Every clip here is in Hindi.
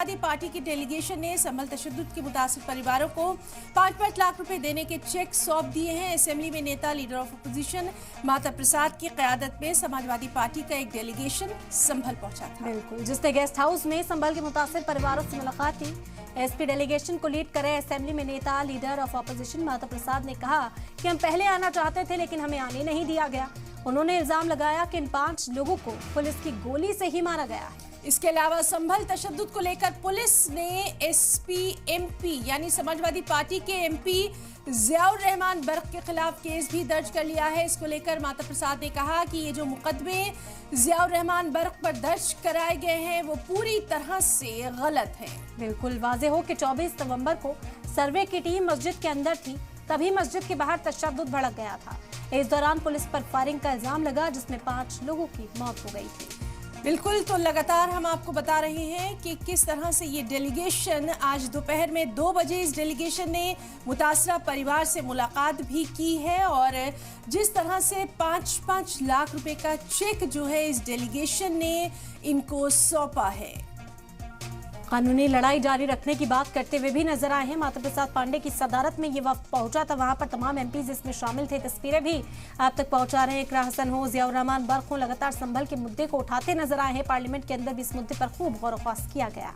समाजवादी पार्टी की डेलीगेशन ने संभल तशद्दुद के मुतासिर परिवारों को 5-5 लाख रुपए देने के चेक सौंप दिए हैं। असेंबली में नेता leader of opposition Mata Prasad की क़यादत में समाजवादी पार्टी का एक डेलीगेशन संभल पहुंचा था। बिल्कुल, जिसने गेस्ट हाउस में संभल के मुतासिर परिवारों से मुलाकात की। एसपी डेलीगेशन को लीड करे असेंबली में नेता leader of opposition Mata Prasad ने कहा कि हम पहले आना चाहते थे लेकिन हमें आने नहीं दिया गया। उन्होंने इल्जाम लगाया कि इन 5 लोगों को पुलिस की गोली से ही मारा गया है। इसके अलावा संभल तशद्दुद को लेकर पुलिस ने एसपी एमपी यानी समाजवादी पार्टी के एमपी जियाउर रहमान बर्क के खिलाफ केस भी दर्ज कर लिया है। इसको लेकर माता प्रसाद ने कहा कि ये जो मुकदमे जियाउर रहमान बर्क पर दर्ज कराए गए हैं वो पूरी तरह से गलत है। बिल्कुल वाज़ेह हो कि 24 नवंबर को सर्वे की टीम मस्जिद के अंदर थी, तभी मस्जिद के बाहर तशद्दुद भड़क गया था। इस दौरान पुलिस पर फायरिंग का इल्जाम लगा जिसमें 5 लोगों की मौत हो गई थी। बिल्कुल, तो लगातार हम आपको बता रहे हैं कि किस तरह से ये डेलीगेशन आज दोपहर में 2 बजे इस डेलीगेशन ने मुतासरा परिवार से मुलाकात भी की है और जिस तरह से 5-5 लाख रुपए का चेक जो है इस डेलीगेशन ने इनको सौंपा है। कानूनी लड़ाई जारी रखने की बात करते हुए भी नजर आए हैं। माता प्रसाद पांडे की सदारत में ये वक्त पहुंचा था, वहां पर तमाम एमपीज इसमें शामिल थे। तस्वीरें भी आप तक पहुंचा रहे हैं। इकरा हसन हो, जियाउर रहमान बर्क हो, लगातार संभल के मुद्दे को उठाते नजर आए हैं। पार्लियामेंट के अंदर भी इस मुद्दे पर खूब गौर व ख्वास किया गया।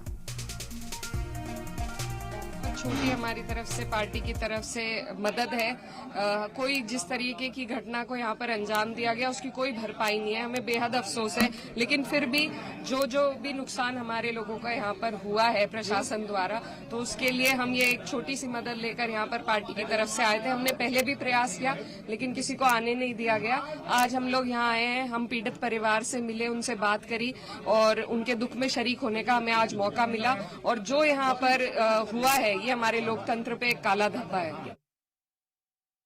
छोटी हमारी तरफ से पार्टी की तरफ से मदद है। कोई जिस तरीके की घटना को यहाँ पर अंजाम दिया गया उसकी कोई भरपाई नहीं है, हमें बेहद अफसोस है। लेकिन फिर भी जो भी नुकसान हमारे लोगों का यहाँ पर हुआ है प्रशासन द्वारा, तो उसके लिए हम ये एक छोटी सी मदद लेकर यहाँ पर पार्टी की तरफ से आए थे। हमने पहले भी प्रयास किया लेकिन किसी को आने नहीं दिया गया। आज हम लोग यहाँ आए हैं, हम पीड़ित परिवार से मिले, उनसे बात करी और उनके दुख में शरीक होने का हमें आज मौका मिला। और जो यहाँ पर हुआ है ये हमारे लोकतंत्र पे एक काला धब्बा है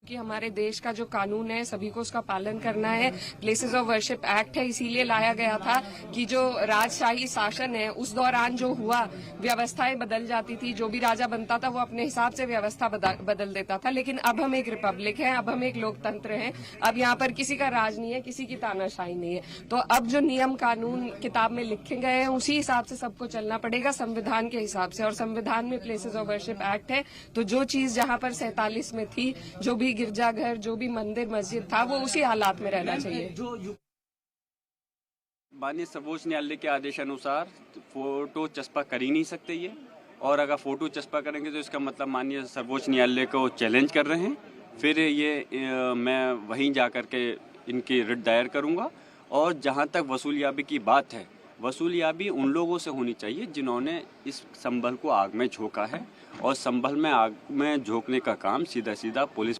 कि हमारे देश का जो कानून है सभी को उसका पालन करना है। प्लेसेस ऑफ वर्शिप एक्ट है, इसीलिए लाया गया था कि जो राजशाही शासन है उस दौरान जो हुआ व्यवस्थाएं बदल जाती थी। जो भी राजा बनता था वो अपने हिसाब से व्यवस्था बदल देता था। लेकिन अब हम एक रिपब्लिक है, अब हम एक लोकतंत्र हैं। अब यहाँ पर किसी का राज नहीं है, किसी की तानाशाही नहीं है। तो अब जो नियम कानून किताब में लिखे गए हैं उसी हिसाब से सबको चलना पड़ेगा, संविधान के हिसाब से। और संविधान में प्लेसेस ऑफ वर्शिप एक्ट है, तो जो चीज जहाँ पर 47 में थी, जो भी गिरजाघर, जो भी मंदिर मस्जिद था, वो उसी हालात में रहना चाहिए। माननीय सर्वोच्च न्यायालय के आदेश अनुसार फोटो चस्पा कर ही नहीं सकते ये, और अगर फोटो चस्पा करेंगे तो इसका मतलब माननीय सर्वोच्च न्यायालय को चैलेंज कर रहे हैं। फिर ये मैं वहीं जाकर के इनकी रिट दायर करूंगा। और जहां तक वसूलियाबी की बात है, वसूलियाबी उन लोगों से होनी चाहिए जिन्होंने इस संभल को आग में झोंका है, और संभल में आग में झोंकने का काम सीधा पुलिस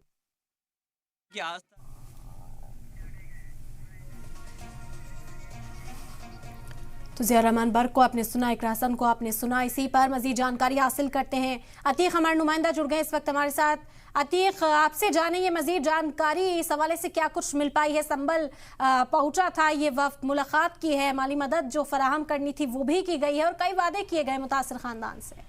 तो जियाउर रहमान बर्क को आपने सुना, इकरा हसन को आपने सुना। इसी पर मजीद जानकारी हासिल करते हैं। अतीक हमारे नुमाइंदा जुड़ गए इस वक्त हमारे साथ। अतीक, आपसे जाने ये मजीद जानकारी, इस हवाले से क्या कुछ मिल पाई है? संभल पहुंचा था ये वक्त, मुलाकात की है, माली मदद जो फराहम करनी थी वो भी की गई है और कई वादे किए गए मुतासिर खानदान से।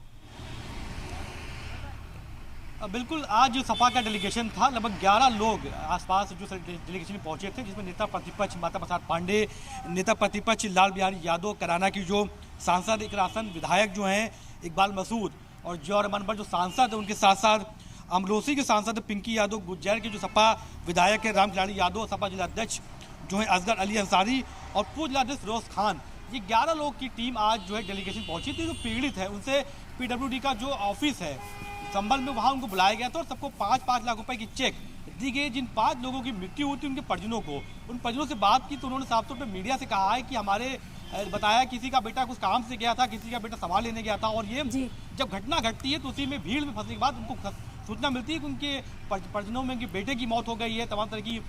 बिल्कुल, आज जो सपा का डेलीगेशन था, लगभग 11 लोग आसपास जो डेलीगेशन में पहुंचे थे, जिसमें नेता प्रतिपक्ष माता प्रसाद पांडे, नेता प्रतिपक्ष लाल बिहारी यादव, कराना की जो सांसद इकरा हसन, विधायक जो हैं इकबाल मसूद, और जियाउर रहमान बर्क जो सांसद है, उनके साथ साथ अमरोसी के सांसद पिंकी यादव, गुज्जर के जो सपा विधायक है राम खिलाड़ी यादव, सपा जिलाध्यक्ष जो है असगर अली अंसारी और पूर्व जिलाध्यक्ष फिरोज खान, ये 11 लोग की टीम आज जो है डेलीगेशन पहुंची थी। जो पीड़ित है उनसे PWD का जो ऑफिस है संभल में, वहाँ उनको बुलाया गया था और सबको 5-5 लाख रुपए की चेक दी गई। जिन 5 लोगों की मृत्यु हुई थी उनके परिजनों को, उन परिजनों से बात की तो उन्होंने साफ तौर पर मीडिया से कहा है कि हमारे बताया किसी का बेटा कुछ काम से गया था, किसी का बेटा सामान लेने गया था, और ये जब घटना घटती है तो उसी में भीड़ में फंसने के बाद उनको सूचना मिलती है कि उनके परिजनों में उनके बेटे की मौत हो गई है। तमाम तरह की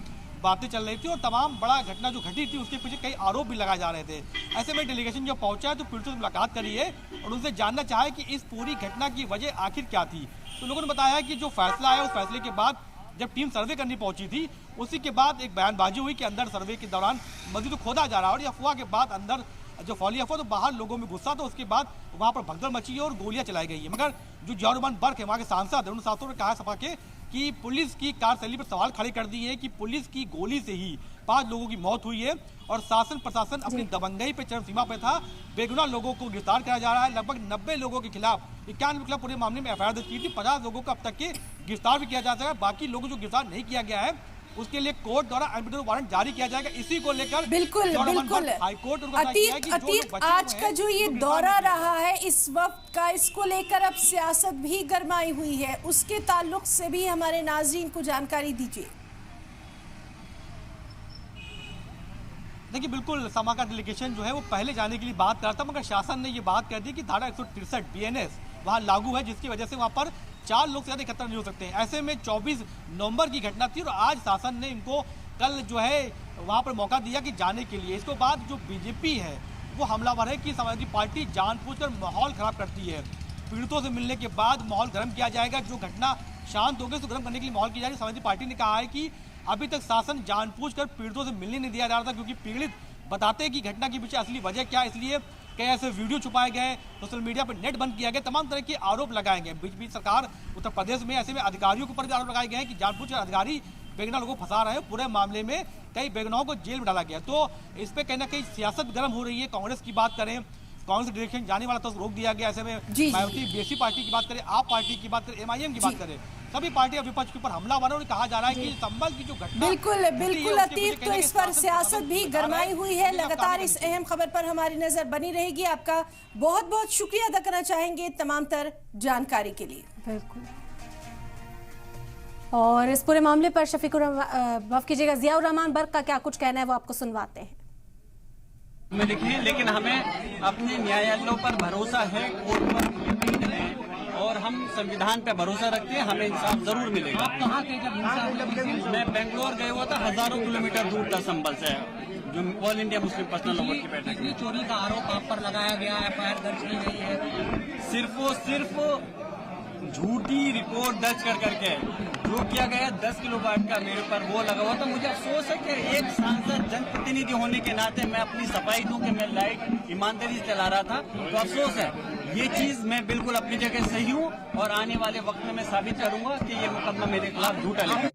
बातें चल रही थी और तमाम बड़ा घटना जो घटी थी उसके पीछे कई आरोप भी लगाए जा रहे थे। ऐसे में डेलीगेशन जब पहुंचा है तो पुलिस से मुलाकात करी है और उनसे जानना चाहे कि इस पूरी घटना की वजह आखिर क्या थी। तो लोगों ने बताया कि जो फैसला आया उस फैसले के बाद जब टीम सर्वे करने पहुंची थी, उसी के बाद एक बयानबाजी हुई कि अंदर सर्वे के दौरान मस्जिद को खोदा जा रहा है, और यह अफवाह के बाद अंदर जो फौली अफवाह तो बाहर लोगों में गुस्सा था। उसके बाद वहाँ पर भगदड़ मची है और गोलियां चलाई गई है। मगर जो जियाउर रहमान बर्क है वहाँ के सांसद है, उन्होंने साफ तौर पर कहा सपा के कि पुलिस की कार्यशैली पर सवाल खड़े कर दिए कि पुलिस की गोली से ही 5 लोगों की मौत हुई है और शासन प्रशासन अपनी दबंगई पे चरम सीमा पे था। बेगुनाह लोगों को गिरफ्तार किया जा रहा है। लगभग 90 लोगों के खिलाफ 91 के खिलाफ पूरे मामले में एफआईआर दर्ज की थी। 50 लोगों को अब तक के गिरफ्तार भी किया जा सका। बाकी लोगों जो गिरफ्तार नहीं किया गया है उसके लिए कोर्ट द्वारा एडमिट वारंट जारी किया जाएगा। इसी को लेकर बिल्कुल बिल्कुल हाईकोर्ट अतीक आज का जो ये दौरा रहा है इस वक्त का, इसको लेकर अब सियासत भी गरमाई हुई है, उसके ताल्लुक से भी हमारे नाज़रीन को जानकारी दीजिए। देखिए बिल्कुल समा का डेलीगेशन जो है वो पहले जाने के लिए बात करता, मगर शासन ने ये बात कर दी कि धारा 163 BNS वहाँ लागू है, जिसकी वजह से वहाँ पर 4 लोग से ज़्यादा इकट्ठा नहीं हो सकते हैं। ऐसे में 24 नवंबर की घटना थी और आज शासन ने इनको कल जो है वहाँ पर मौका दिया कि जाने के लिए। इसके बाद जो बीजेपी है वो हमलावर है कि समाजवादी पार्टी जानबूझकर माहौल खराब करती है। पीड़ितों से मिलने के बाद माहौल गर्म किया जाएगा। जो घटना शांत हो गई उसको गर्म करने के लिए माहौल किया जाएगा। समाजवादी पार्टी ने कहा है कि अभी तक शासन जानबूझकर पीड़ितों से मिलने नहीं दिया जा रहा था, क्योंकि पीड़ित बताते हैं कि घटना के पीछे असली वजह क्या है। इसलिए कई ऐसे वीडियो छुपाए गए, सोशल मीडिया पर नेट बंद किया गया, तमाम तरह के आरोप लगाए गए। बीच सरकार उत्तर प्रदेश में ऐसे में अधिकारियों के ऊपर भी आरोप लगाए गए हैं कि जानबूझकर अधिकारी बेगुनाह लोगों को फंसा रहे हैं। पूरे मामले में कई बेगुनाहों को जेल में डाला गया। तो इस पर कहीं ना कहीं सियासत गर्म हो रही है। कांग्रेस की बात करें, कांग्रेस डायरेक्शन जाने वाला तो रोक दिया गया। ऐसे में मायावती बीएसपी पार्टी की बात करें, आप पार्टी की बात करें, MIM की बात करें, सभी पार्टियां विपक्ष के ऊपर हमला बना और कहा जा रहा है कि संभल की जो घटना बिल्कुल अतीक, तो इस पर सियासत भी गरमाई हुई है। लगातार इस अहम खबर पर हमारी नजर बनी रहेगी। आपका बहुत बहुत शुक्रिया अदा करना चाहेंगे तमाम तर जानकारी के लिए। बिल्कुल, और इस पूरे मामले पर शफीकुर माफ कीजिएगा, जियाउर रहमान बर्क का क्या कुछ कहना है वो आपको सुनवाते हैं। में लिखी है, लेकिन हमें अपने न्यायालयों पर भरोसा है, कोर्ट पर यकीन है और हम संविधान पे भरोसा रखते हैं। हमें इंसाफ जरूर मिलेगा। आप कहाँ के जब मैं बेंगलोर गए हुआ था, हजारों किलोमीटर दूर था संभल से, जो all India Muslim personal law की बैठक में। चोरी का आरोप आप पर लगाया गया, FIR दर्ज की गई है, सिर्फ झूठी रिपोर्ट दर्ज कर करके जो किया गया 10 किलोवाट का मेरे पर वो लगा हुआ था। मुझे अफसोस है कि एक सांसद जनप्रतिनिधि होने के नाते मैं अपनी सफाई दूं कि मैं लाइट ईमानदारी से चला रहा था, तो अफसोस है। ये चीज मैं बिल्कुल अपनी जगह सही हूँ और आने वाले वक्त में मैं साबित करूंगा कि ये मुकदमा मेरे खिलाफ झूठा है।